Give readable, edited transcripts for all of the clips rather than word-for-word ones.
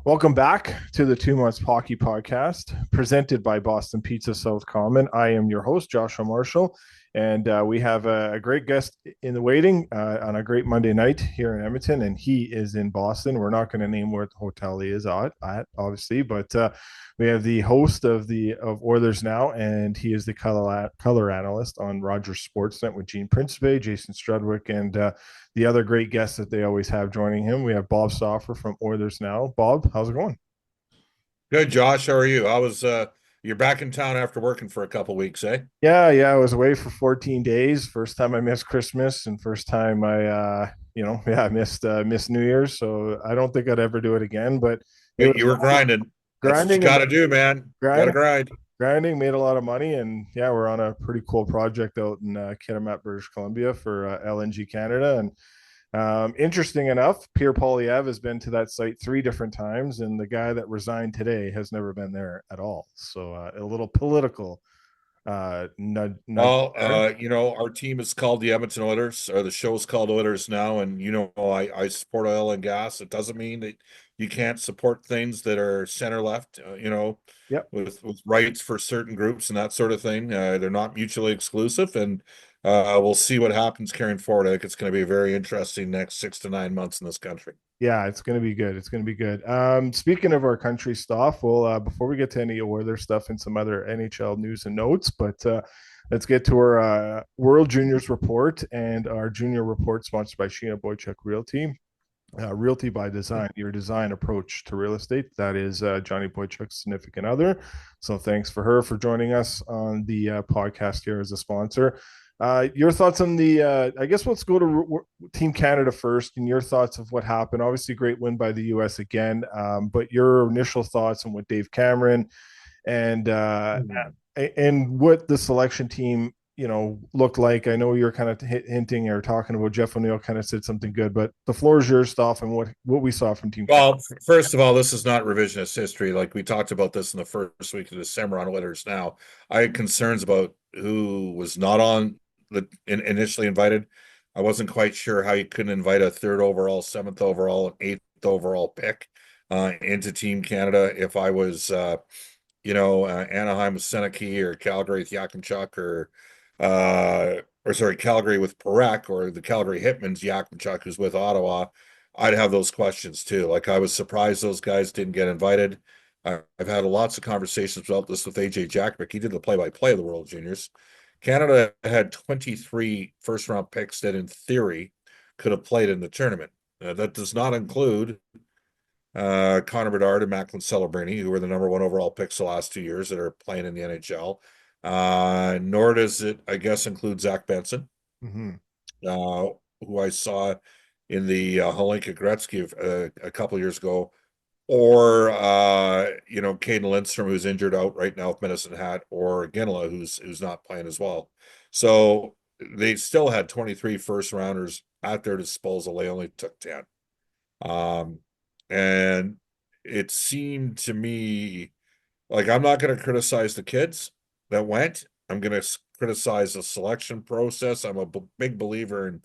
Welcome back to the 2 Months Hockey Podcast, presented by Boston Pizza South Common. I am your host, Joshua Marshall, and we have a great guest in the waiting on a great Monday night here in Edmonton, and he is in Boston. We're not going to name where the hotel he is at obviously, but we have the host of Oilers Now, and he is the color analyst on Rogers Sportsnet with Gene Principe, Jason Strudwick, and the other great guests that they always have joining him. We have Bob Stauffer from Oilers Now. Bob, how's it going? Good, Josh. How are you? You're back in town after working for a couple weeks, eh? Yeah. I was away for 14 days. First time I missed Christmas, and first time I missed New Year's. So I don't think I'd ever do it again. But it You was you were grinding. That's what you grinding got and to do, man. Got to grinding, grind. grinding. Made a lot of money, and yeah, we're on a pretty cool project out in Kitimat, British Columbia for LNG Canada, and interesting enough, Pierre Polyev has been to that site 3 different times, and the guy that resigned today has never been there at all. So a little political nudge Well, there. our team is called the Edmonton Oilers, or the show's called Oilers Now, and I support oil and gas. It doesn't mean that you can't support things that are center left, Yep. with rights for certain groups and that sort of thing. They're not mutually exclusive, and we'll see what happens carrying forward. I think it's going to be a very interesting next 6 to 9 months in this country. Yeah, it's going to be good. It's going to be good. Speaking of our country stuff, well, before we get to any Oilers stuff and some other NHL news and notes, but let's get to our World Juniors report and our junior report sponsored by Sheena Boychuk Realty. Realty by Design, your design approach to real estate. That is Johnny Boychuk's significant other. So thanks for her for joining us on the podcast here as a sponsor. Your thoughts on I guess let's go to Team Canada first, and your thoughts of what happened. Obviously, great win by the U.S. again, but your initial thoughts on what Dave Cameron and what the selection team looked like. I know you're kind of hinting or talking about Jeff O'Neill kind of said something good, but the floor is yours, stuff, and what we saw from Team Canada. Well, first of all, this is not revisionist history. Like we talked about this in the first week of December on Oilers Now. I had concerns about who was not on initially invited. I wasn't quite sure how you couldn't invite a third overall, seventh overall, and eighth overall pick into Team Canada. If I was, Anaheim with Seneke or Calgary with Yakimchuk or sorry, Calgary with Parekh or the Calgary Hitmen's Yakimchuk who's with Ottawa. I'd have those questions too. Like I was surprised those guys didn't get invited. I've had lots of conversations about this with AJ Jackbick. He did the play-by-play of the World Juniors. Canada had 23 first-round picks that, in theory, could have played in the tournament. That does not include Connor Bedard and Macklin Celebrini, who were the number one overall picks the last 2 years that are playing in the NHL. Nor does it, I guess, include Zach Benson, Mm-hmm. who I saw in the Holinka Gretzky a couple of years ago, or Caden Lindstrom, who's injured out right now with Medicine Hat, or Ginla, who's not playing as well. So they still had 23 first rounders at their disposal. They only took 10. And it seemed to me like I'm not going to criticize the kids that went. I'm going to criticize the selection process. I'm a big believer in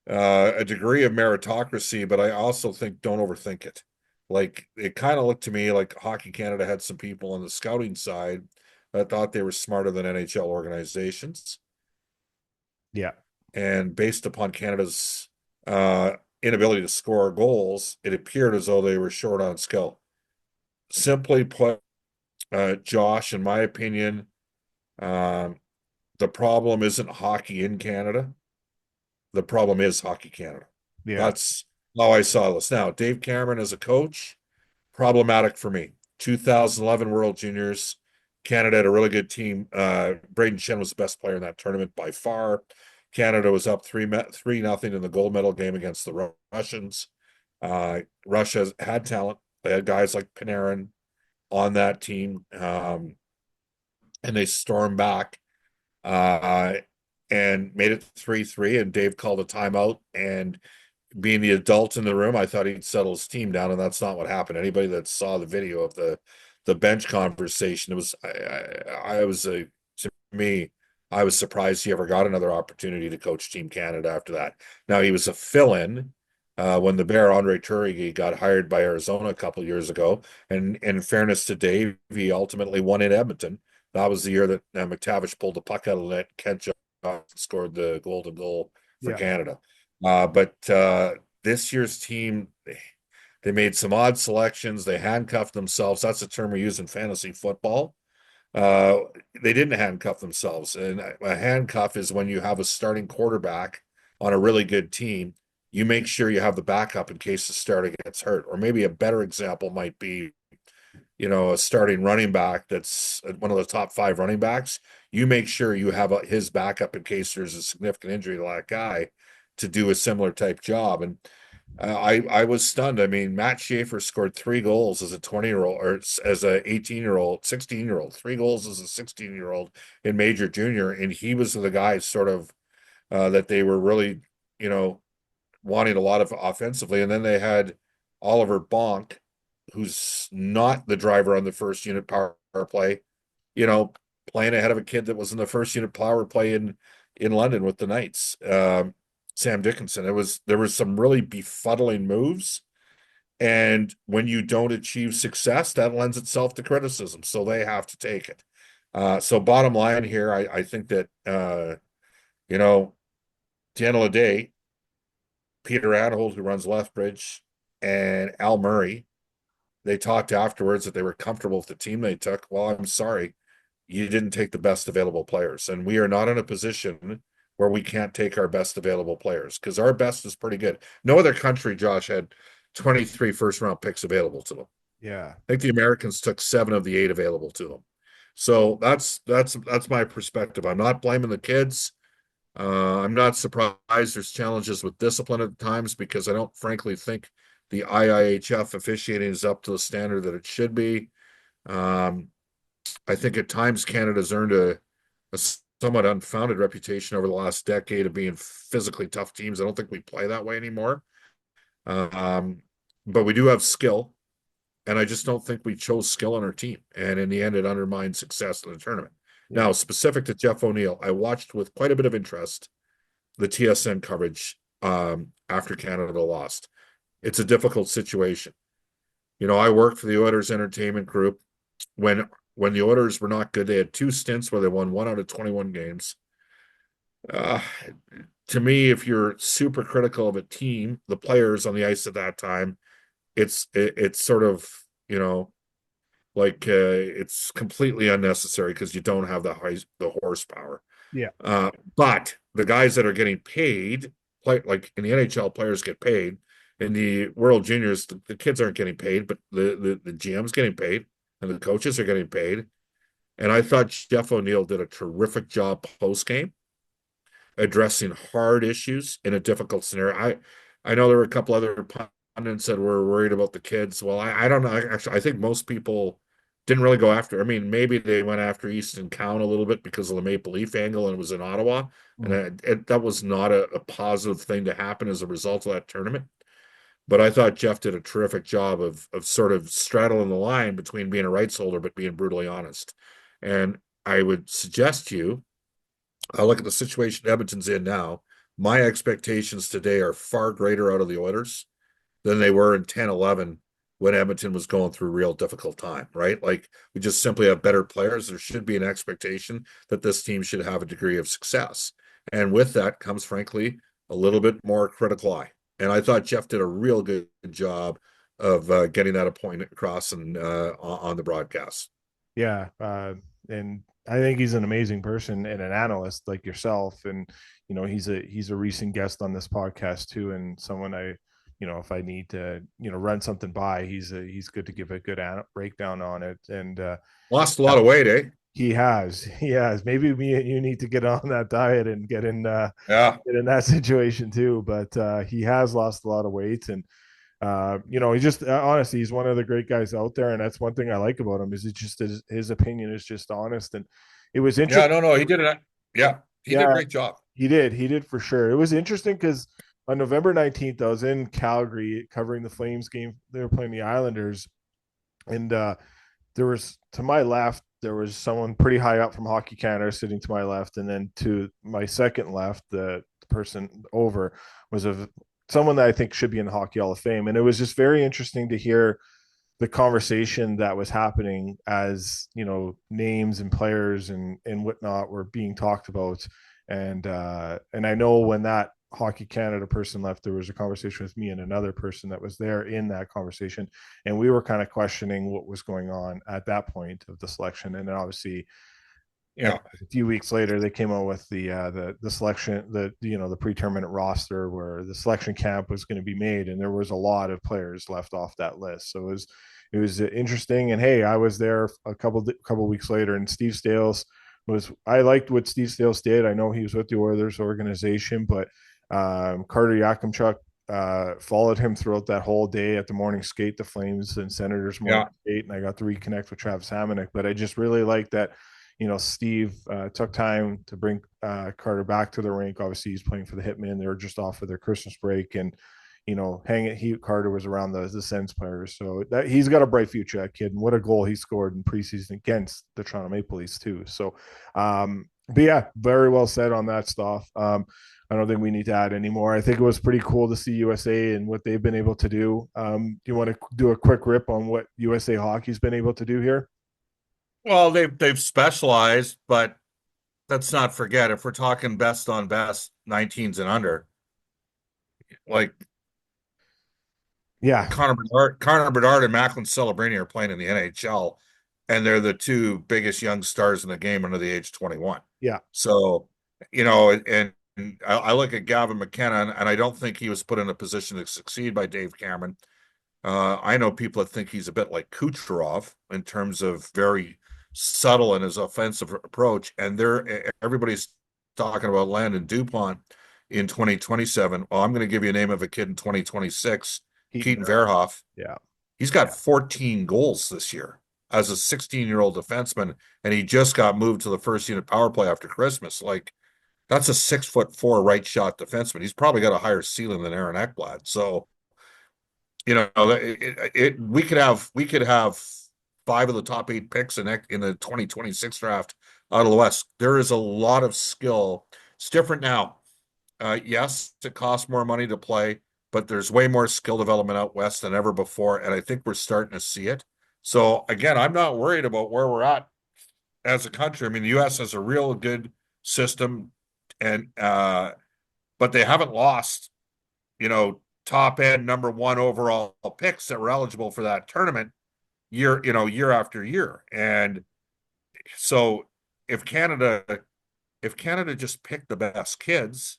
a degree of meritocracy, but I also think don't overthink it. Like it kind of looked to me like Hockey Canada had some people on the scouting side that thought they were smarter than NHL organizations. Yeah. And based upon Canada's inability to score goals, it appeared as though they were short on skill. Simply put, Josh, in my opinion, um, the problem isn't hockey in Canada. The problem is Hockey Canada. Yeah. That's how I saw this. Now, Dave Cameron as a coach, problematic for me. 2011 World Juniors, Canada had a really good team. Braden Shen was the best player in that tournament by far. Canada was up 3-0 in the gold medal game against the Russians. Russia had talent. They had guys like Panarin on that team, and they stormed back uh, and made it 3-3. And Dave called a timeout. And being the adult in the room, I thought he'd settle his team down, and that's not what happened. Anybody that saw the video of the bench conversation, it was I was to me, I was surprised he ever got another opportunity to coach Team Canada after that. Now he was a fill-in when the Bear Andre Turigi got hired by Arizona a couple years ago. And in fairness to Dave, he ultimately won in Edmonton. That was the year that McTavish pulled the puck out of the net. Kent Johnson scored the golden goal for Yeah. Canada. But this year's team, they made some odd selections. They handcuffed themselves. That's a term we use in fantasy football. Uh, they didn't handcuff themselves. And a handcuff is when you have a starting quarterback on a really good team, you make sure you have the backup in case the starter gets hurt. Or maybe a better example might be, a starting running back that's one of the top five running backs. You make sure you have his backup in case there's a significant injury to that guy to do a similar type job. And I was stunned. I mean, Matt Schaefer scored 3 goals as a 20-year-old or as a 18-year-old, 16-year-old, 3 goals as a 16-year-old in major junior. And he was the guy sort of that they were really, you know, wanting a lot of offensively. And then they had Oliver Bonk, who's not the driver on the first unit power play, you know, playing ahead of a kid that was in the first unit power play in London with the Knights. Sam Dickinson. There was some really befuddling moves. And when you don't achieve success, that lends itself to criticism. So they have to take it. So bottom line here, I think that you know, at the end of the day, Peter Anhold, who runs Lethbridge, and Al Murray, they talked afterwards that they were comfortable with the team they took. Well, I'm sorry, you didn't take the best available players. And we are not in a position where we can't take our best available players because our best is pretty good. No other country, Josh, had 23 first round picks available to them. Yeah. I think the Americans took 7 of the 8 available to them. So that's my perspective. I'm not blaming the kids. I'm not surprised there's challenges with discipline at times because I don't frankly think the IIHF officiating is up to the standard that it should be. Um, I think at times Canada's earned a somewhat unfounded reputation over the last decade of being physically tough teams. I don't think we play that way anymore. Um, but we do have skill, and I just don't think we chose skill on our team. And in the end, it undermined success in the tournament. Yeah. Now, specific to Jeff O'Neill, I watched with quite a bit of interest the TSN coverage after Canada lost. It's a difficult situation. I worked for the Oilers Entertainment Group when the Oilers were not good. They had 2 stints where they won 1 out of 21 games. Uh, to me, if you're super critical of a team, the players on the ice at that time, it's sort of it's completely unnecessary because you don't have the horsepower. Yeah. But the guys that are getting paid, like in the NHL, players get paid. In the World Juniors, the kids aren't getting paid, but the GM's getting paid and the coaches are getting paid. And I thought Jeff O'Neill did a terrific job post game addressing hard issues in a difficult scenario. I know there were a couple other pundits that were worried about the kids. Well, I don't know. Actually, I think most people didn't really go after. I mean, maybe they went after Easton Cowan a little bit because of the Maple Leaf angle and it was in Ottawa. And that was not a positive thing to happen as a result of that tournament. But I thought Jeff did a terrific job of sort of straddling the line between being a rights holder but being brutally honest. And I would suggest to you, I look at the situation Edmonton's in now. My expectations today are far greater out of the Oilers than they were in 10-11 when Edmonton was going through a real difficult time, right? Like we just simply have better players. There should be an expectation that this team should have a degree of success. And with that comes, frankly, a little bit more critical eye. And I thought Jeff did a real good job of getting that point across and on the broadcast. Yeah. And I think he's an amazing person and an analyst like yourself. And, he's a recent guest on this podcast too. And someone if I need to, run something by, he's good to give a good breakdown on it. And, Lost a lot of weight, eh? he has. Maybe me and you need to get on that diet and Yeah. get in that situation too. But he has lost a lot of weight, and he just honestly, he's one of the great guys out there, and that's one thing I like about him is it just his opinion is just honest, and it was Yeah, interesting. no, he did it. Yeah, he did a Yeah, great job. he did for sure. It was interesting because on November 19th, I was in Calgary covering the Flames game. They were playing the Islanders, and there was to my left there was someone pretty high up from Hockey Canada sitting to my left, and then to my second left, the person over was a someone that I think should be in the Hockey Hall of Fame. And it was just very interesting to hear the conversation that was happening as names and players and whatnot were being talked about. And I know when that Hockey Canada person left, there was a conversation with me and another person that was there in that conversation, and we were kind of questioning what was going on at that point of the selection. And then obviously, Yeah. a few weeks later, they came out with the selection, the pre-tournament roster where the selection camp was going to be made, and there was a lot of players left off that list. So it was interesting. And hey, I was there a couple weeks later, and Steve Stales I liked what Steve Stales did. I know he was with the Oilers organization, but Carter Yakimchuk followed him throughout that whole day at the morning skate, the Flames and Senators morning Yeah. skate, and I got to reconnect with Travis Hamonic. But I just really like that Steve took time to bring Carter back to the rink. Obviously, he's playing for the Hitmen. They were just off for their Christmas break, and Carter was around the Sens players, so that he's got a bright future. That kid, and what a goal he scored in preseason against the Toronto Maple Leafs too. So, but yeah, very well said on that stuff. I don't think we need to add any more. I think it was pretty cool to see USA and what they've been able to do. Do you want to do a quick rip on what USA Hockey's been able to do here? Well, they've specialized, but let's not forget if we're talking best on best 19s and under, like Yeah, Connor Bedard and Macklin Celebrini are playing in the NHL, and they're the two biggest young stars in the game under the age of 21. yeah, So, and I look at Gavin McKenna, and I don't think he was put in a position to succeed by Dave Cameron. I know people that think he's a bit like Kucherov in terms of very subtle in his offensive approach, and everybody's talking about Landon Dupont in 2027. Well, I'm going to give you a name of a kid in 2026, Keaton Keaton Verhoff. Verhoff. Yeah, He's got 14 goals this year as a 16-year-old defenseman, and he just got moved to the first unit power play after Christmas. Like, that's a 6'4" right shot defenseman. He's probably got a higher ceiling than Aaron Ekblad. So, we could have five of the top eight picks in the 2026 draft out of the West. There is a lot of skill. It's different now. Yes, it costs more money to play, but there's way more skill development out West than ever before, and I think we're starting to see it. So again, I'm not worried about where we're at as a country. I mean, the U.S. has a real good system, and but they haven't lost, top end number one overall picks that were eligible for that tournament year after year. And so if Canada if Canada just picked the best kids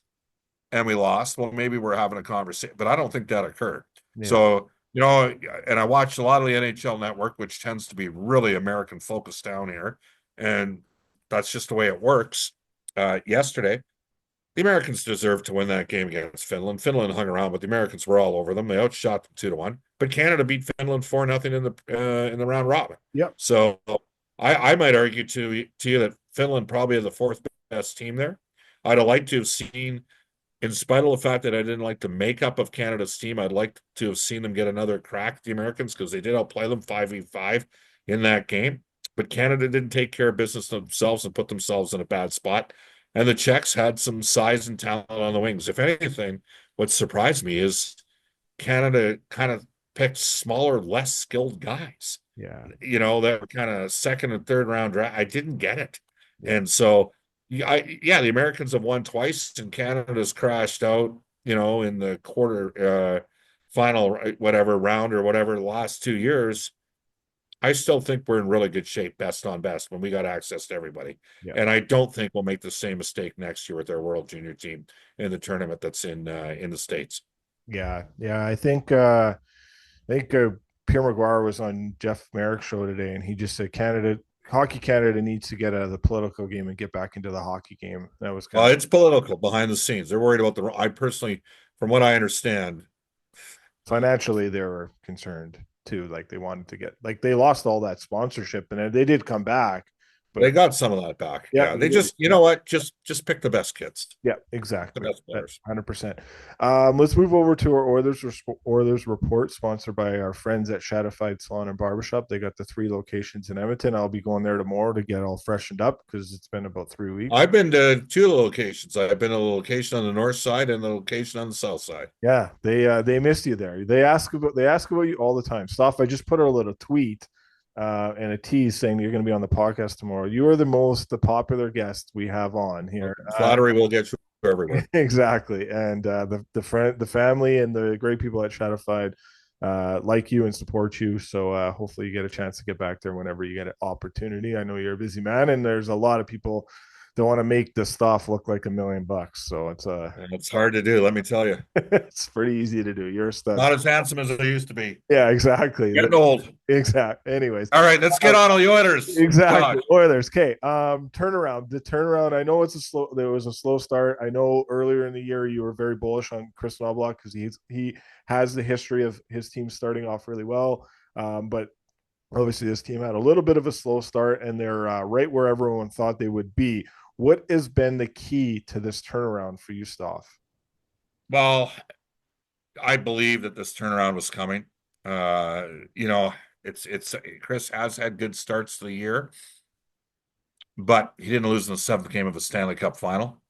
and we lost, well, maybe we're having a conversation, but I don't think that occurred. yeah, So, and I watched a lot of the NHL Network, which tends to be really American focused down here, and that's just the way it works. Yesterday, the Americans deserved to win that game against Finland. Finland hung around, but the Americans were all over them. They outshot them 2-1. But Canada beat Finland 4-0 in the round robin. yep, So I might argue to you that Finland probably is the fourth best team there. I'd have liked to have seen, in spite of the fact that I didn't like the makeup of Canada's team, I'd like to have seen them get another crack at the Americans because they did outplay them 5v5 in that game. But Canada didn't take care of business themselves and put themselves in a bad spot. And the Czechs had some size and talent on the wings. If anything, what surprised me is Canada kind of picked smaller, less skilled guys, yeah, that were kind of second and third round draft. I didn't get it. yeah, And so, the Americans have won twice and Canada's crashed out, in the final, whatever round or whatever, the last 2 years. I still think we're in really good shape, best on best, when we got access to everybody. yeah. And I don't think we'll make the same mistake next year with our World Junior team in the tournament that's in the States. Yeah, yeah. I think Pierre McGuire was on Jeff Merrick's show today, and he just said Hockey Canada needs to get out of the political game and get back into the hockey game. That was kind Well, of it's political behind the scenes. They're worried about I personally, from what I understand, financially they were concerned too. Like they wanted to get, like they lost all that sponsorship, and they did come back, They But got some of that back. yeah, Yeah. They just, you know what? Just pick the best kids, yeah, the exactly. best players. 100%. Let's move over to our Oilers report, sponsored by our friends at Shadified Salon and Barbershop. They got the 3 locations in Edmonton. I'll be going there tomorrow to get all freshened up because it's been about 3 weeks. I've been to 2 locations. I've been to a location on the north side and the location on the south side. Yeah, they missed you there. They ask about you all the time. Stuff. I just put out a little tweet and a tease saying that you're going to be on the podcast tomorrow. You are the popular guest we have on here. Flattery will get you everywhere. Exactly, and the family, and the great people at Shadified like you and support you. So hopefully you get a chance to get back there whenever you get an opportunity. I know you're a busy man, and there's a lot of people that want to make this stuff look like $1 million. So And it's hard to do, let me tell you. it's pretty easy to do. You're a stud. Not as handsome as I used to be. Yeah, exactly. Getting old. Exactly. Anyways, All right, let's get on the Oilers. exactly. Talk. Oilers. Okay. Turnaround. The turnaround. I know there was a slow start. I know earlier in the year you were very bullish on Chris Knobloch because he has the history of his team starting off really well. But obviously this team had a little bit of a slow start, and they're right where everyone thought they would be. What has been the key to this turnaround for you, Stoff? Well, I believe that this turnaround was coming. You know, it's Chris has had good starts to the year, but he didn't lose in the 7th game of a Stanley Cup final.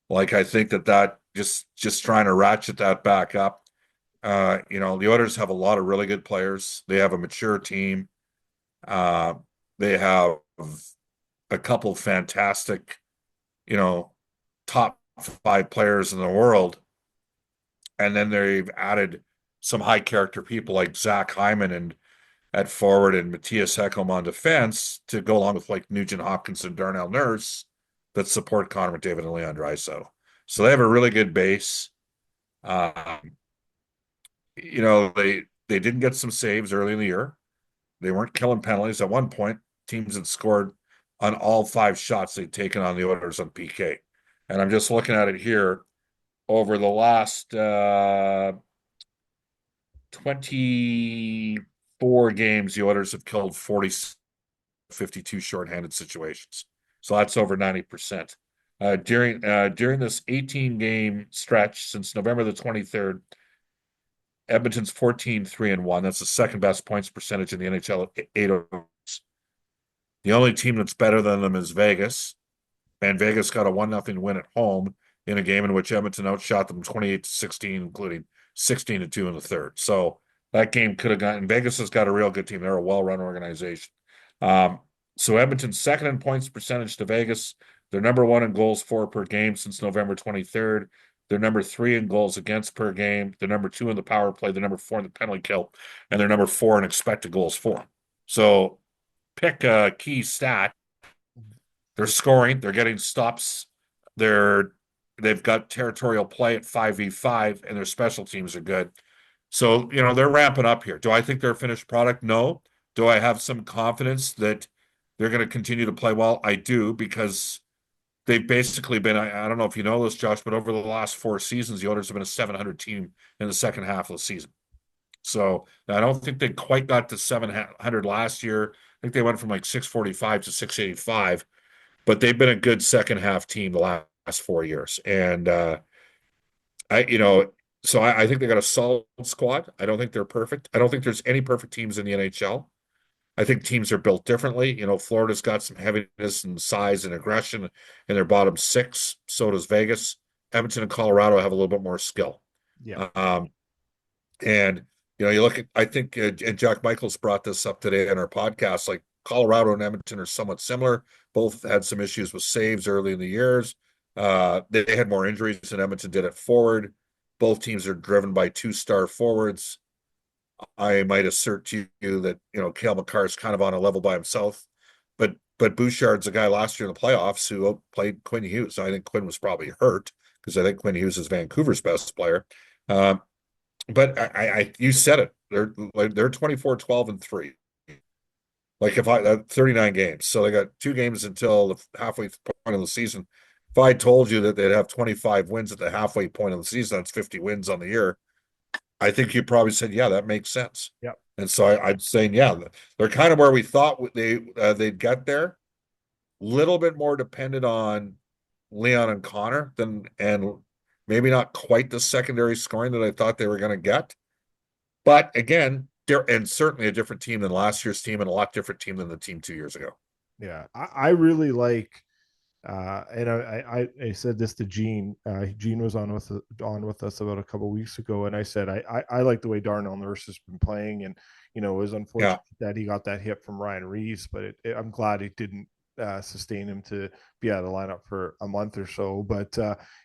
Like, I think that just trying to ratchet that back up. You know, the Oilers have a lot of really good players. They have a mature team. Uh, they have a couple fantastic, you know, top 5 players in the world. And then they've added some high character people like Zach Hyman and at forward and Matthias Ekholm on defense to go along with like Nugent Hopkins and Darnell Nurse that support Connor McDavid and Leon Draisaitl. So they have a really good base. You know, they didn't get some saves early in the year. They weren't killing penalties. At one point, teams had scored on all 5 shots they'd taken on the Oilers on PK. And I'm just looking at it here. Over the last 24 games, the Oilers have killed 52 shorthanded situations. So that's over 90%. During this 18-game stretch since November the 23rd, Edmonton's 14-3-1. That's the second best points percentage in the NHL at 8. The only team that's better than them is Vegas, and Vegas got a 1-0 win at home in a game in which Edmonton outshot them 28-16, including 16-2 in the third. So that game could have gotten. Vegas has got a real good team. They're a well-run organization. So Edmonton's second in points percentage to Vegas. They're number 1 in goals for per game since November 23rd. They're number 3 in goals against per game. They're number 2 in the power play. They're number 4 in the penalty kill, and they're number 4 in expected goals for. So pick a key stat. They're scoring. They're getting stops. They've got territorial play at 5v5, and their special teams are good. So, you know, they're ramping up here. Do I think they're a finished product? No. Do I have some confidence that they're going to continue to play well? I do, because they've basically been, I don't know if you know this, Josh, but over the last 4 seasons, the Oilers have been a 700 team in the second half of the season. So I don't think they quite got to 700 last year. I think they went from like 645 to 685, but they've been a good second half team the last 4 years. And you know, so I think they got a solid squad. I don't think they're perfect. I don't think there's any perfect teams in the NHL. I think teams are built differently. You know, Florida's got some heaviness and size and aggression in their bottom 6. So does Vegas. Edmonton and Colorado have a little bit more skill. Yeah. And you know, you look at, I think, and Jack Michaels brought this up today in our podcast, like Colorado and Edmonton are somewhat similar. Both had some issues with saves early in the years. They had more injuries than Edmonton did at forward. Both teams are driven by 2-star forwards. I might assert to you that, you know, Cale Makar is kind of on a level by himself, but Bouchard's a guy last year in the playoffs who outplayed Quinn Hughes. I think Quinn was probably hurt, because I think Quinn Hughes is Vancouver's best player. But you said it. They're 24-12-3. Like, if 39 games, so they got 2 games until the halfway point of the season. If I told you that they'd have 25 wins at the halfway point of the season, that's 50 wins on the year. I think you probably said, yeah, that makes sense. Yeah. And so I'd say, yeah, they're kind of where we thought they'd get there. little bit more dependent on Leon and Connor and maybe not quite the secondary scoring that I thought they were going to get. But again, and certainly a different team than last year's team and a lot different team than the team 2 years ago. Yeah, I really like. And I said this to Gene. Gene was on with us about a couple of weeks ago, and I said I like the way Darnell Nurse has been playing, and it was Yeah. unfortunate that he got that hit from Ryan Reeves, but I'm glad it didn't sustain him to be out of the lineup for a month or so. But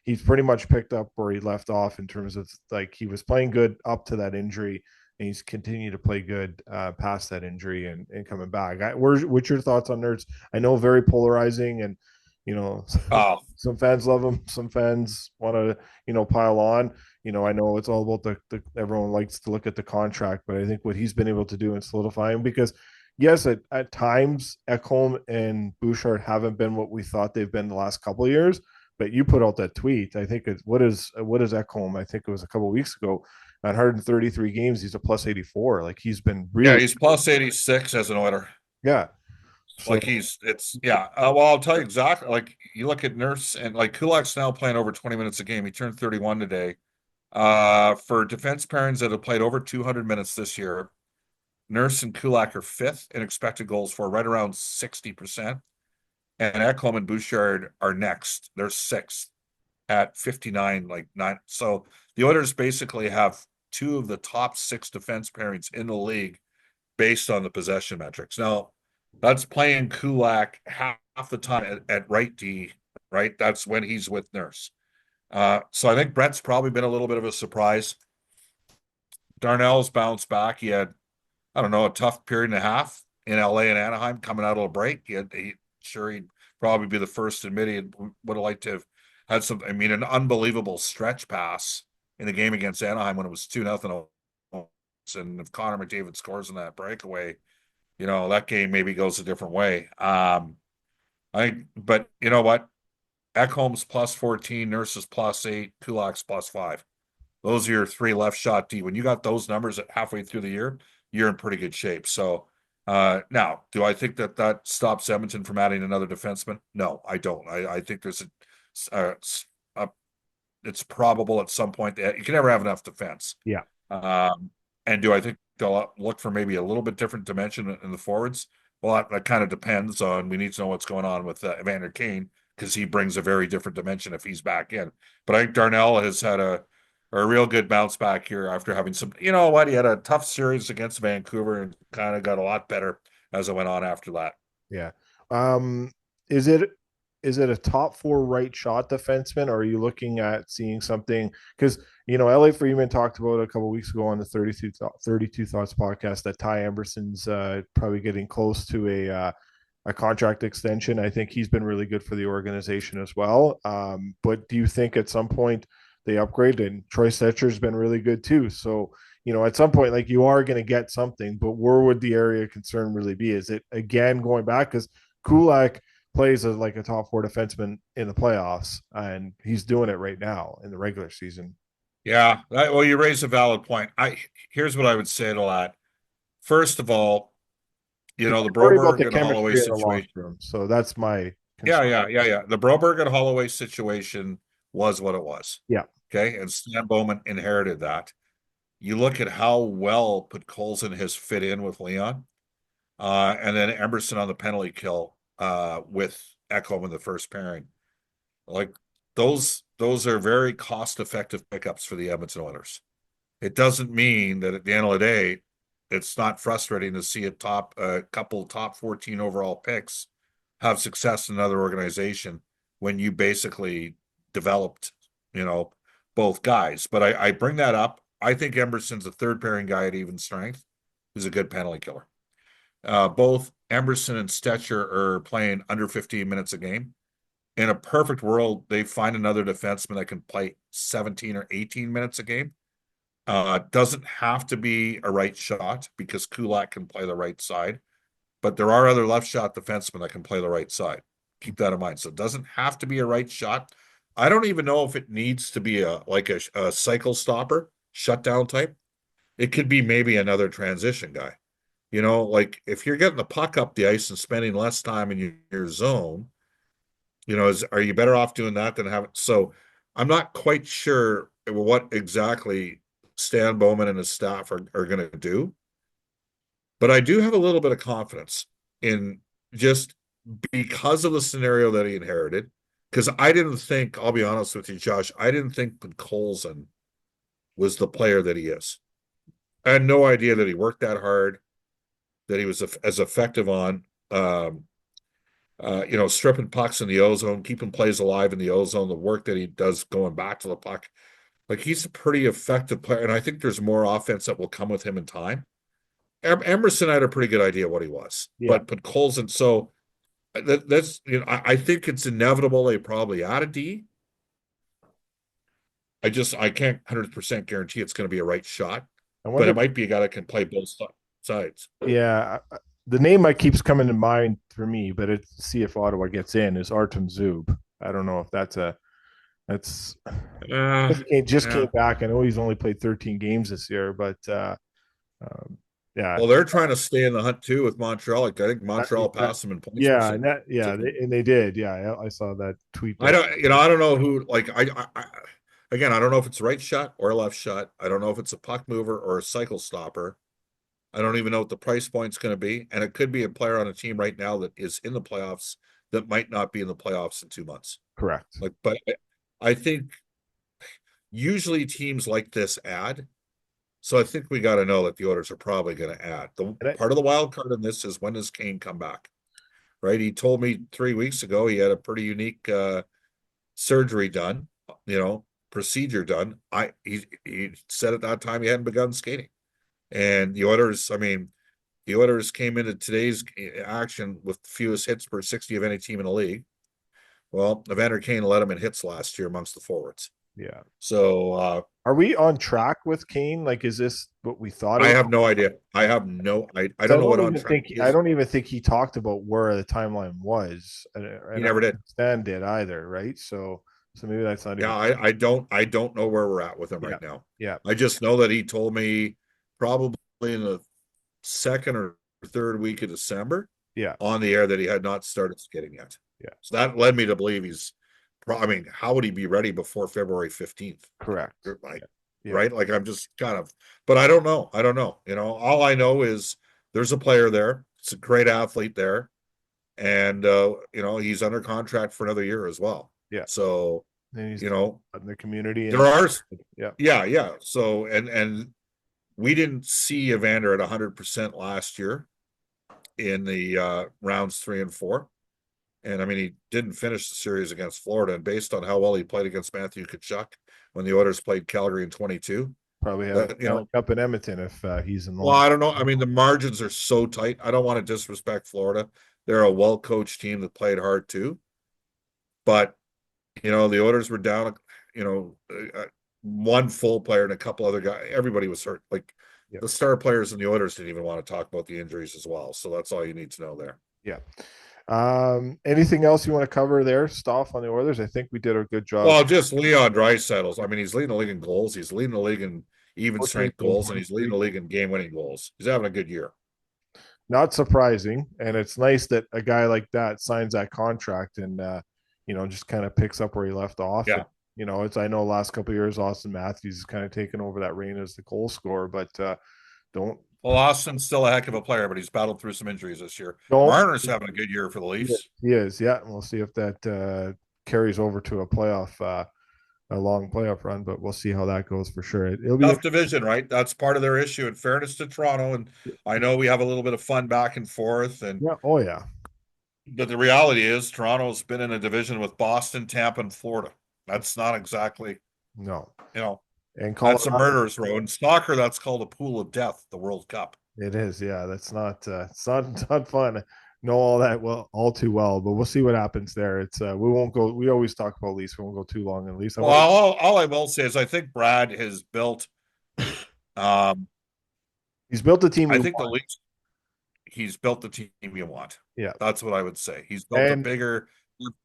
he's pretty much picked up where he left off in terms of like he was playing good up to that injury, and he's continued to play good past that injury and coming back. What's your thoughts on Nerds? I know very polarizing, and you know, Oh, some fans love him, some fans want to pile on. I know it's all about the everyone likes to look at the contract, but I think what he's been able to do and solidify him, because yes, at times Ekholm and Bouchard haven't been what we thought they've been the last couple of years. But you put out that tweet. I think it's what is Ekholm? I think it was a couple of weeks ago. At 133 games, he's a plus 84. Like he's been yeah, really, he's plus 86 as an Oiler. yeah. So Like it's yeah. Well, I'll tell you exactly. Like you look at Nurse and like Kulak's now playing over 20 minutes a game. He turned 31 today. For defense pairings that have played over 200 minutes this year, Nurse and Kulak are fifth in expected goals for, right around 60%. And Ekholm and Bouchard are next. They're sixth at 59, like nine. So the Oilers basically have two of the top six defense pairings in the league based on the possession metrics. Now, that's playing Kulak half the time at right D, right? That's when he's with Nurse. So I think Brett's probably been a little bit of a surprise. Darnell's bounced back. He had, I don't know, a tough period and a half in LA and Anaheim coming out of a break. He'd probably be the first to admit he would have liked to have had some, I mean, an unbelievable stretch pass in the game against Anaheim when it was 2-0. And if Connor McDavid scores in that breakaway, that game maybe goes a different way. But you know what? Ekholm's plus 14, Nurse's plus 8, Kulak's plus 5. Those are your three left shot D. When you got those numbers at halfway through the year, you're in pretty good shape. So now, do I think that stops Edmonton from adding another defenseman? No, I don't. I think there's a it's probable at some point that you can never have enough defense. yeah, And do I think they'll look for maybe a little bit different dimension in the forwards? Well, that kind of depends on, we need to know what's going on with Evander Kane, because he brings a very different dimension if he's back in. But I think Darnell has had a real good bounce back here after having some, he had a tough series against Vancouver and kind of got a lot better as it went on after that. yeah. Um, is it a top four right shot defenseman, or are you looking at seeing something? Because Elliot Freeman talked about a couple of weeks ago on the 32 Thoughts podcast that Ty Emberson's probably getting close to a contract extension. I think he's been really good for the organization as well. But do you think at some point they upgrade? And Troy Stetcher's been really good too. So at some point, like you are going to get something. But where would the area of concern really be? Is it again going back because Kulak plays as like a top four defenseman in the playoffs, and he's doing it right now in the regular season. Yeah, well, you raise a valid point. Here's what I would say to that. First of all, the Worry about Broberg the and Holloway chemistry in the locker situation. room. So that's my Yeah, concern. yeah. The Broberg and Holloway situation was what it was. Yeah, Okay, and Stan Bowman inherited that. You look at how well Podkolzin has fit in with Leon, and then Emerson on the penalty kill with Ekholm in the first pairing. Like those are very cost-effective pickups for the Edmonton Oilers. It doesn't mean that at the end of the day, it's not frustrating to see a couple top 14 overall picks have success in another organization when you basically developed, both guys. But I bring that up. I think Emerson's a third pairing guy at even strength who's a good penalty killer. Both Emerson and Stetcher are playing under 15 minutes a game. In a perfect world, they find another defenseman that can play 17 or 18 minutes a game. Doesn't have to be a right shot because Kulak can play the right side, but there are other left shot defensemen that can play the right side. Keep that in mind. So it doesn't have to be a right shot. I don't even know if it needs to be a cycle stopper, shutdown type. It could be maybe another transition guy. Like if you're getting the puck up the ice and spending less time in your zone, are you better off doing that than having? So I'm not quite sure what exactly Stan Bowman and his staff are going to do, but I do have a little bit of confidence in just because of the scenario that he inherited. Because I didn't think, I'll be honest with you, Josh, I didn't think that Colson was the player that he is. I had no idea that he worked that hard, that he was as effective on, stripping pucks in the ozone, keeping plays alive in the ozone, the work that he does going back to the puck. Like he's a pretty effective player, and I think there's more offense that will come with him in time. Emerson had a pretty good idea what he was, Yeah. but Colson. So that's I think it's inevitable they probably add a D. I can't 100% guarantee it's going to be a right shot, I but wonder. it might be a guy that can play both sides. Yeah. The name that keeps coming to mind for me, but it's see if Ottawa gets in is Artem Zub. I don't know if that's just came Yeah. back. I know he's only played 13 games this year, but um, yeah, Well, they're trying to stay in the hunt too with Montreal. Like I think that, Montreal that, passed them in points yeah, and percent. that yeah, and they did. Yeah, I saw that tweet. I don't, I don't know who. Like again, I don't know if it's right shot or left shot. I don't know if it's a puck mover or a cycle stopper. I don't even know what the price point's going to be, and it could be a player on a team right now that is in the playoffs that might not be in the playoffs in 2 months. Correct. Like, but I think usually teams like this add. So I think we got to know that the Oilers are probably going to add. The And part of the wild card in this is when does Kane come back? Right? He told me 3 weeks ago he had a pretty unique surgery done, procedure done. He said at that time he hadn't begun skating. And the Oilers, I mean, the Oilers came into today's action with the fewest hits per 60 of any team in the league. Well, Evander Kane led them in hits last year amongst the forwards. yeah, So are we on track with Kane? Like, is this what we thought it I was? have no idea. I I don't know what on track I is. don't even think he talked about where the timeline was, and He I don't never did. think Stan did either, right? So maybe that's not Yeah, even. I don't know where we're at with him Yeah, right now. yeah, I just know that he told me probably in the second or third week of December yeah, on the air that he had not started skating yet. yeah. So that led me to believe I mean, how would he be ready before February 15th? Correct. Like, Yeah, yeah, right? Like I'm just kind of, but I don't know. I don't know. All I know is there's a player there. It's a great athlete there. And he's under contract for another year as well. yeah. So, And he's you know, in the community, there and are, yeah, yeah, yeah. So, and we didn't see Evander at 100% last year in the rounds 3 and 4. And I mean, he didn't finish the series against Florida. And based on how well he played against Matthew Tkachuk when the Oilers played Calgary in 22, probably have a that, Stanley Cup in Edmonton if he's in the well, line. I don't know. I mean, the margins are so tight. I don't want to disrespect Florida. They're a well-coached team that played hard too. But, the Oilers were down, one full player and a couple other guys. Everybody was hurt. Like Yeah, the star players in the Oilers didn't even want to talk about the injuries as well. So that's all you need to know there. yeah. Anything else you want to cover there, Stoff, on the Oilers? I think we did a good job. Well, just Leon Draisaitl's. I mean, he's leading the league in goals. He's leading the league in even 14 strength game goals, and point he's leading streak. the league in game-winning goals. He's having a good year. Not surprising, and it's nice that a guy like that signs that contract and just kind of picks up where he left off. And Yeah. it's I know last couple of years Austin Matthews has kind of taken over that reign as the goal scorer, but don't Well, Austin's still a heck of a player, but he's battled through some injuries this year. don't Marner's having a good year for the Leafs. he is, yeah. We'll see if that carries over to a long playoff run, but we'll see how that goes for sure. It'll be Tough division, right? That's part of their issue. In fairness to Toronto, and I know we have a little bit of fun back and forth, yeah, oh yeah, but the reality is Toronto's been in a division with Boston, Tampa, and Florida. That's not exactly, no, you know, and that's a Colorado. murderer's row. In soccer, that's called a pool of death, the World Cup. It is, yeah. That's not it's not fun. Know all that well, all too well, but we'll see what happens there. It's we won't go. We always talk about Leafs. We won't go too long at least. I Well, want all I will say is I think Brad has built. Um, he's built a team I you think the want. Leafs. He's built the team you want. Yeah, That's what I would say. He's built a and bigger,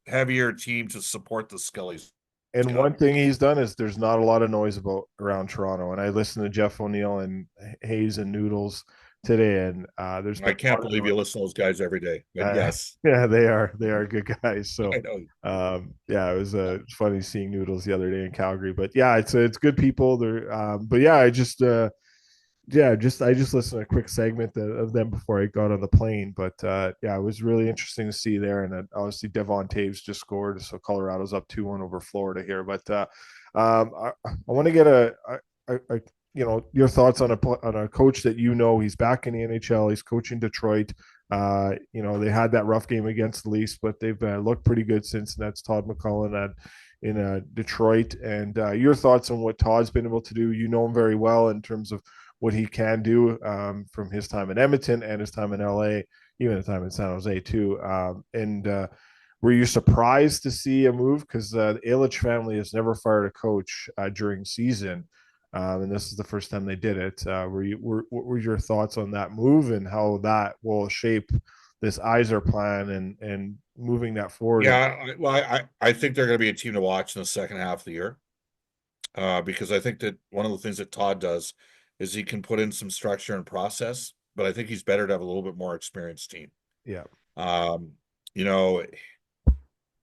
heavier team to support the skill he's one got. thing he's done is there's not a lot of noise about around Toronto. And I listen to Jeff O'Neill and Hayes and Noodles today, and there's I been a can't lot of believe you listen to those guys every day, but uh, yes, yeah, they are good guys. So I know. yeah, it was funny seeing Noodles the other day in Calgary. But yeah, it's good people. They're but yeah, I just listened to a quick segment of them before I got on the plane. But yeah, it was really interesting to see there. And obviously Devon Taves just scored, so Colorado's up 2-1 over Florida here. But I want to get a your thoughts on a coach that he's back in the NHL. He's coaching Detroit. They had that rough game against the Leafs, but they've looked pretty good since. And that's Todd McCullough in Detroit. And your thoughts on what Todd's been able to do? You know him very well in terms of what he can do from his time in Edmonton and his time in LA, even his time in San Jose too. And were you surprised to see a move? Because the Ilitch family has never fired a coach during season. And this is the first time they did it. What were your thoughts on that move and how that will shape this Iser plan and moving that forward? I think they're going to be a team to watch in the second half of the year. Because I think that one of the things that Todd does is he can put in some structure and process, but I think he's better to have a little bit more experienced team. Yeah, Um, you know,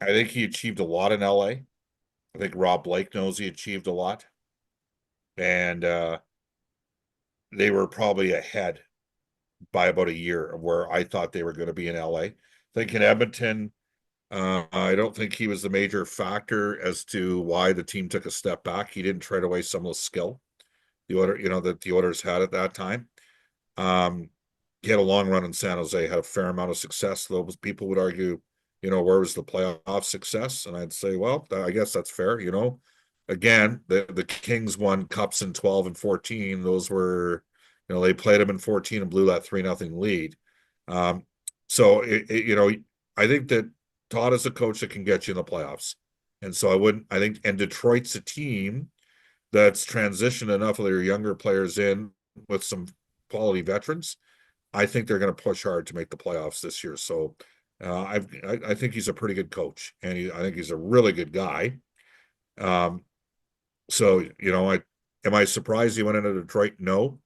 I think he achieved a lot in LA. I think Rob Blake knows he achieved a lot, and they were probably ahead by about a year of where I thought they were going to be in LA. I think in Edmonton, I don't think he was the major factor as to why the team took a step back. He didn't trade away some of the skill that the Oilers had at that time. Um, he had a long run in San Jose, had a fair amount of success. Those people would argue, where was the playoff success? And I'd say, well, I guess that's fair. Again, the Kings won cups in 12 and 14. Those were, they played them in 14 and blew that 3-0 lead. Um, so I think that Todd is a coach that can get you in the playoffs. And so I think, and Detroit's a team that's transitioned enough of their younger players in with some quality veterans. I think they're going to push hard to make the playoffs this year. So I think he's a pretty good coach, and I think he's a really good guy. Um, so am I surprised he went into Detroit? No,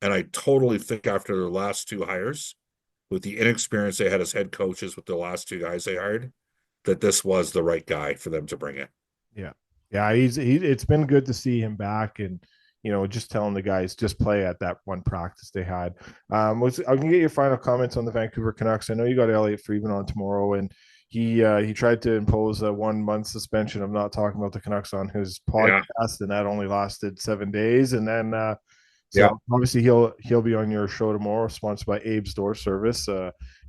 and I totally think after their last two hires, with the inexperience they had as head coaches with the last two guys they hired, that this was the right guy for them to bring in. yeah, yeah. It's been good to see him back, and just telling the guys just play at that one practice they had. I can get your final comments on the Vancouver Canucks. I know you got Elliot Friedman on tomorrow, and he tried to impose a 1 month suspension of not talking about the Canucks on his Yeah, podcast, and that only lasted 7 days. And then yeah. so obviously he'll be on your show tomorrow, sponsored by Abe's Door Service.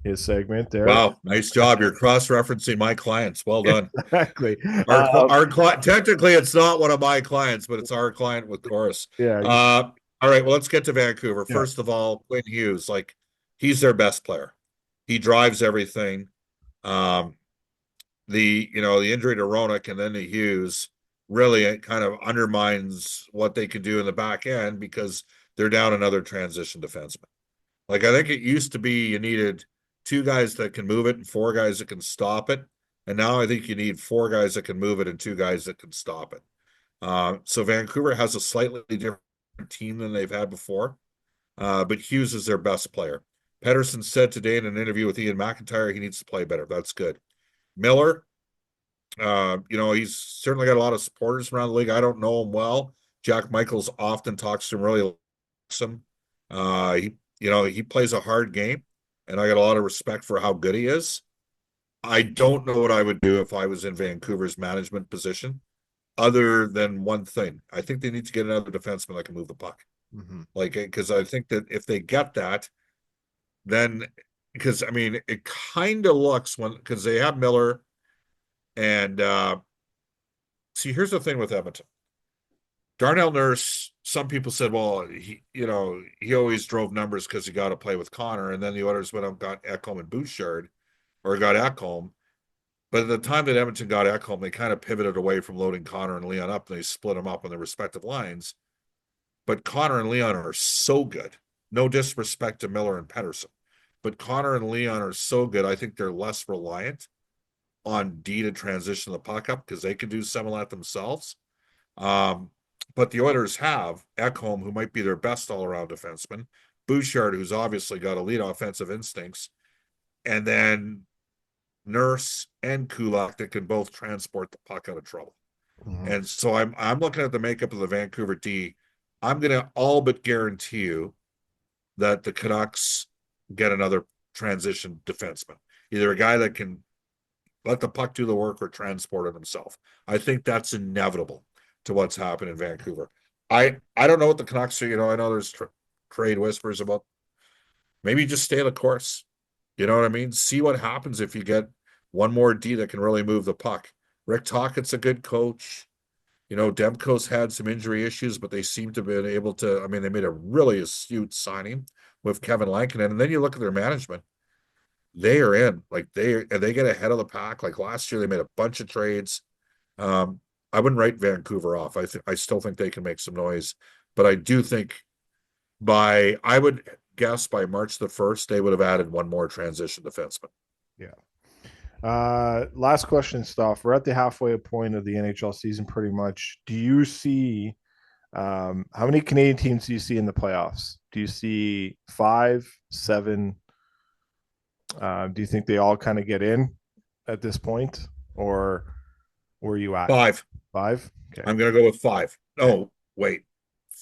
His segment there. Wow, nice job. You're cross-referencing my clients. Well done. Exactly. Our client, technically, it's not one of my clients, but it's our client with Chorus. Yeah, All right, well, let's get to Vancouver. yeah, First of all, Quinn Hughes, like he's their best player. He drives everything. Um, the injury to Roenick and then to Hughes really kind of undermines what they can do in the back end because they're down another transition defenseman. Like I think it used to be you needed two guys that can move it and four guys that can stop it. And now I think you need four guys that can move it and two guys that can stop it. So Vancouver has a slightly different team than they've had before, but Hughes is their best player. Pedersen said today in an interview with Ian McIntyre he needs to play better. That's good. Miller, he's certainly got a lot of supporters around the league. I don't know him well. Jack Michaels often talks to him, really likes him. He plays a hard game, and I got a lot of respect for how good he is. I don't know what I would do if I was in Vancouver's management position, other than one thing. I think they need to get another defenseman that can move the puck. mm-hmm. Like, because I think that if they get that, then because I mean, it kind of looks because they have Miller and see, here's the thing with Edmonton. Darnell Nurse, some people said, well, he always drove numbers because he got to play with Connor, and then the Oilers went out and got Ekholm and Bouchard, or got Ekholm. But at the time that Edmonton got Ekholm, they kind of pivoted away from loading Connor and Leon up, and they split them up on their respective lines. But Connor and Leon are so good. No disrespect to Miller and Pedersen, but Connor and Leon are so good. I think they're less reliant on D to transition the puck up because they can do some of that themselves. But the Oilers have Ekholm, who might be their best all-around defenseman, Bouchard, who's obviously got elite offensive instincts, and then Nurse and Kulak that can both transport the puck out of trouble. Mhm. And so I'm looking at the makeup of the Vancouver D. I'm going to all but guarantee you that the Canucks get another transition defenseman, either a guy that can let the puck do the work or transport it himself. I think that's inevitable to what's happened in Vancouver. I don't know what the Canucks are. I know there's trade whispers about maybe just stay the course. You know what I mean? See what happens if you get one more D that can really move the puck. Rick Tocchet's a good coach. Demko's had some injury issues, but they seem to have been able to. I mean, they made a really astute signing with Kevin Lankinen, and then you look at their management. They are in like they get ahead of the pack. Like last year, they made a bunch of trades. Um, I wouldn't write Vancouver off. I still think they can make some noise, but I do think I would guess by March the 1st, they would have added one more transition defenseman. Yeah. Last question, stuff. We're at the halfway point of the NHL season, pretty much. Do you see how many Canadian teams do you see in the playoffs? Do you see 5, 7? Do you think they all kind of get in at this point, or where are you at? Five. 5? Okay. I'm going to go with five. Okay. Oh, wait,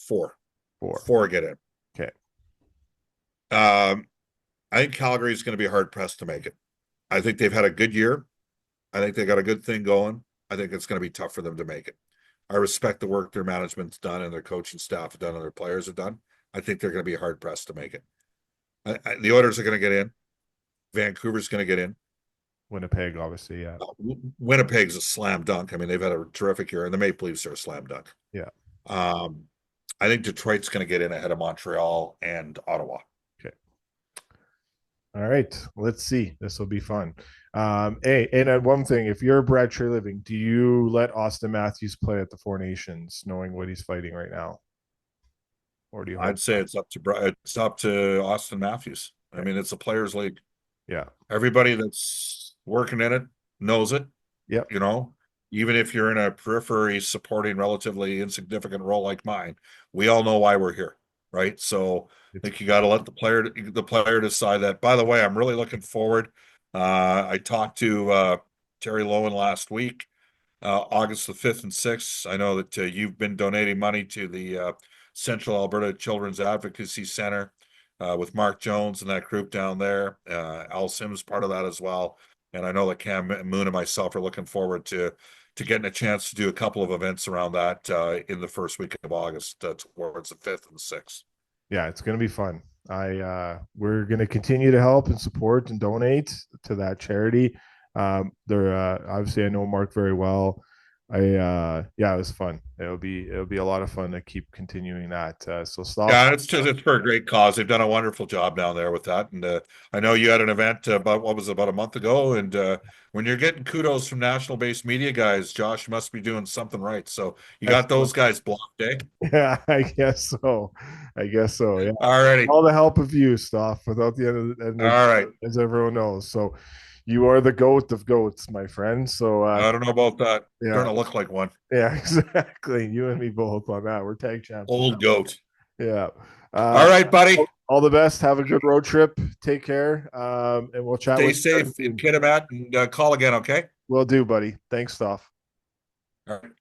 four. 4. Four get in. Okay. I think Calgary is going to be hard pressed to make it. I think they've had a good year. I think they got a good thing going. I think it's going to be tough for them to make it. I respect the work their management's done and their coaching staff have done and their players have done. I think they're going to be hard pressed to make it. The Oilers are going to get in. Vancouver's going to get in. Winnipeg, obviously, yeah. Winnipeg's a slam dunk. I mean, they've had a terrific year, and the Maple Leafs are a slam dunk. Yeah. I think Detroit's going to get in ahead of Montreal and Ottawa. Okay. All right. Let's see. This will be fun. Hey, and one thing, if you're Brad Treliving, do you let Austin Matthews play at the Four Nations, knowing what he's fighting right now? Or do you I'd say it's up to Austin Matthews. I mean, it's a players' league. Yeah. Everybody that's working in it knows it. Yep. Even if you're in a periphery supporting relatively insignificant role like mine, we all know why we're here, right? So I think you got to let the player decide that. By the way, I'm really looking forward. I talked to Terry Lowen last week, August the 5th and 6th. I know that you've been donating money to the Central Alberta Children's Advocacy Center with Mark Jones and that group down there. Al Sims part of that as well. And I know that Cam Moon and myself are looking forward to getting a chance to do a couple of events around that in the first week of August towards the 5th and 6th. Yeah, it's going to be fun. We're going to continue to help and support and donate to that charity. They're obviously I know Mark very well. Yeah, it was fun. It'll be a lot of fun to keep continuing that. So stop. Yeah, it's for a great cause. They've done a wonderful job down there with that. And I know you had an event about a month ago. And when you're getting kudos from national based media guys, Josh must be doing something right. So you got those guys blocked, eh? Yeah, I guess so. Yeah. All righty. All the help of you, stuff without the end. All right. As everyone knows. So you are the goat of goats, my friend. So I don't know about that. Yeah. Starting to look like one. Yeah, exactly. You and me both on that. We're tag champs. Old goat. Yeah. All right, buddy. All the best. Have a good road trip. Take care. And we'll chat. Stay safe in Kitimat and call again, okay? Will do, buddy. Thanks, Stoff. All right.